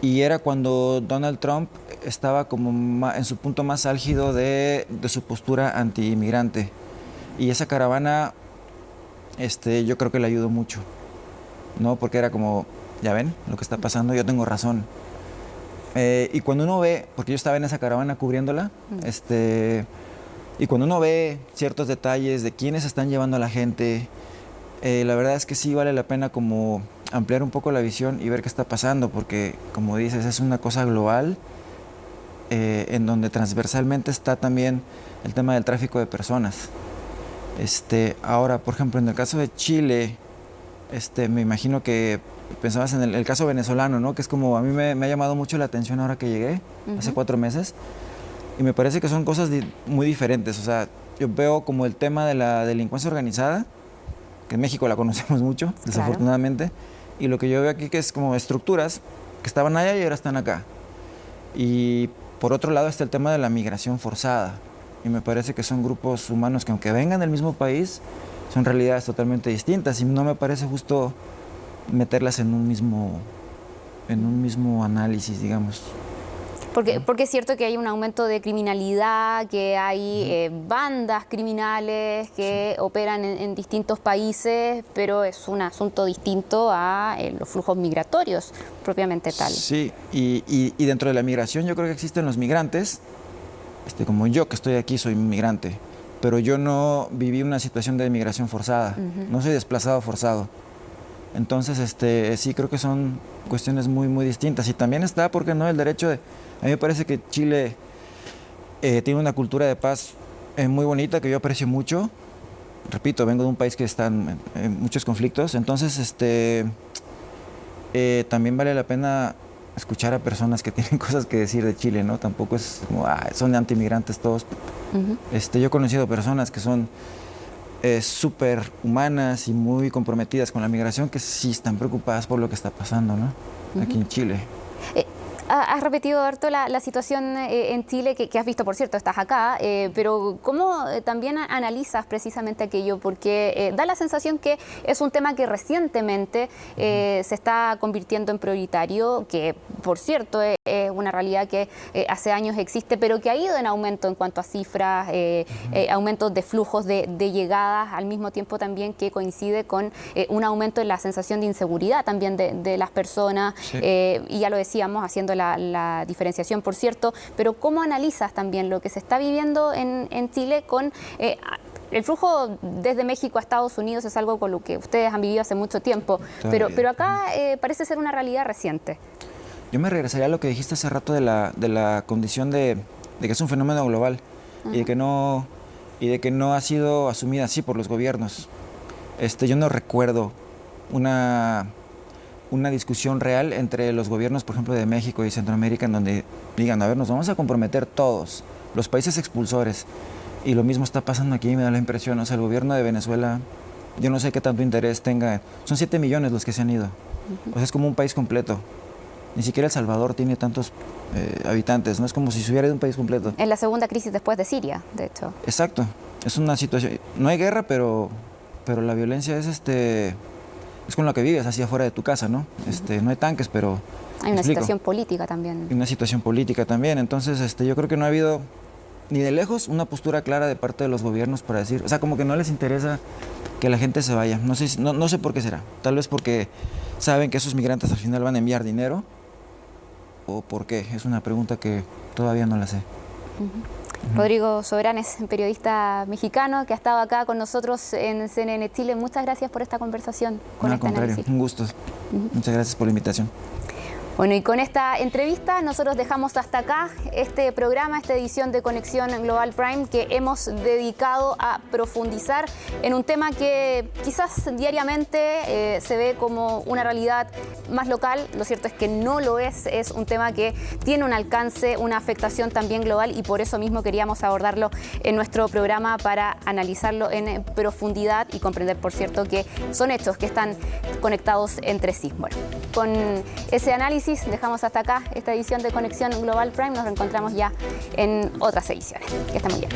Y era cuando Donald Trump estaba como en su punto más álgido de su postura anti-inmigrante. Y esa caravana, yo creo que le ayudó mucho, ¿no? Porque era como, ya ven lo que está pasando, yo tengo razón. Y cuando uno ve, porque yo estaba en esa caravana cubriéndola, y cuando uno ve ciertos detalles de quiénes están llevando a la gente, la verdad es que sí vale la pena como ampliar un poco la visión y ver qué está pasando, porque como dices, es una cosa global en donde transversalmente está también el tema del tráfico de personas. Ahora, por ejemplo, en el caso de Chile, me imagino que pensabas en el caso venezolano, ¿no? Que es como, a mí me ha llamado mucho la atención ahora que llegué, hace 4 meses, y me parece que son cosas muy diferentes. O sea, yo veo como el tema de la delincuencia organizada, que en México la conocemos mucho, desafortunadamente, y lo que yo veo aquí que es como estructuras que estaban allá y ahora están acá. Y por otro lado está el tema de la migración forzada, y me parece que son grupos humanos que aunque vengan del mismo país, son realidades totalmente distintas, y no me parece justo meterlas en un mismo análisis, digamos. Porque es cierto que hay un aumento de criminalidad, que hay bandas criminales que operan en distintos países, pero es un asunto distinto a los flujos migratorios propiamente tal. Sí, y dentro de la migración yo creo que existen los migrantes, como yo que estoy aquí soy migrante, pero yo no viví una situación de migración forzada, no soy desplazado forzado. Entonces, sí creo que son cuestiones muy, muy distintas. Y también está, ¿por qué no?, el derecho de... A mí me parece que Chile tiene una cultura de paz muy bonita, que yo aprecio mucho. Repito, vengo de un país que está en muchos conflictos. Entonces, también vale la pena escuchar a personas que tienen cosas que decir de Chile, ¿no? Tampoco es como, son antimigrantes todos. Yo he conocido personas que son súper humanas y muy comprometidas con la migración, que sí están preocupadas por lo que está pasando, ¿no? Aquí en Chile. Has repetido harto la situación en Chile que has visto, por cierto, estás acá, pero ¿cómo también analizas precisamente aquello? Porque da la sensación que es un tema que recientemente se está convirtiendo en prioritario, que por cierto es una realidad que hace años existe, pero que ha ido en aumento en cuanto a cifras, aumentos de flujos de llegadas, al mismo tiempo también que coincide con un aumento en la sensación de inseguridad también de las personas, y ya lo decíamos, haciendo la diferenciación, por cierto, pero ¿cómo analizas también lo que se está viviendo en Chile con el flujo desde México a Estados Unidos? Es algo con lo que ustedes han vivido hace mucho tiempo, pero acá parece ser una realidad reciente. Yo me regresaría a lo que dijiste hace rato de la condición de que es un fenómeno global y de que no ha sido asumida así por los gobiernos. Yo no recuerdo una discusión real entre los gobiernos, por ejemplo, de México y Centroamérica, en donde digan, a ver, nos vamos a comprometer todos, los países expulsores. Y lo mismo está pasando aquí, me da la impresión. O sea, el gobierno de Venezuela, yo no sé qué tanto interés tenga. Son 7 millones los que se han ido. O sea, es como un país completo. Ni siquiera El Salvador tiene tantos habitantes, no es como si se hubiera ido un país completo. Es la segunda crisis después de Siria, de hecho. Exacto. Es una situación... No hay guerra, pero la violencia es con lo que vives, así afuera de tu casa, ¿no? No hay tanques, pero... Hay una situación política también. Hay una situación política también. Entonces, yo creo que no ha habido ni de lejos una postura clara de parte de los gobiernos para decir... O sea, como que no les interesa que la gente se vaya. No sé por qué será. Tal vez porque saben que esos migrantes al final van a enviar dinero. ¿O por qué? Es una pregunta que todavía no la sé. Rodrigo Sobranes, periodista mexicano que ha estado acá con nosotros en CNN Chile. Muchas gracias por esta conversación. Al contrario, un gusto. Muchas gracias por la invitación. Bueno, y con esta entrevista nosotros dejamos hasta acá este programa, esta edición de Conexión Global Prime, que hemos dedicado a profundizar en un tema que quizás diariamente se ve como una realidad más local. Lo cierto es que no lo es un tema que tiene un alcance, una afectación también global, y por eso mismo queríamos abordarlo en nuestro programa para analizarlo en profundidad y comprender, por cierto, que son hechos que están conectados entre sí. Bueno, con ese análisis dejamos hasta acá esta edición de Conexión Global Prime. Nos reencontramos ya en otras ediciones. Que estén muy bien.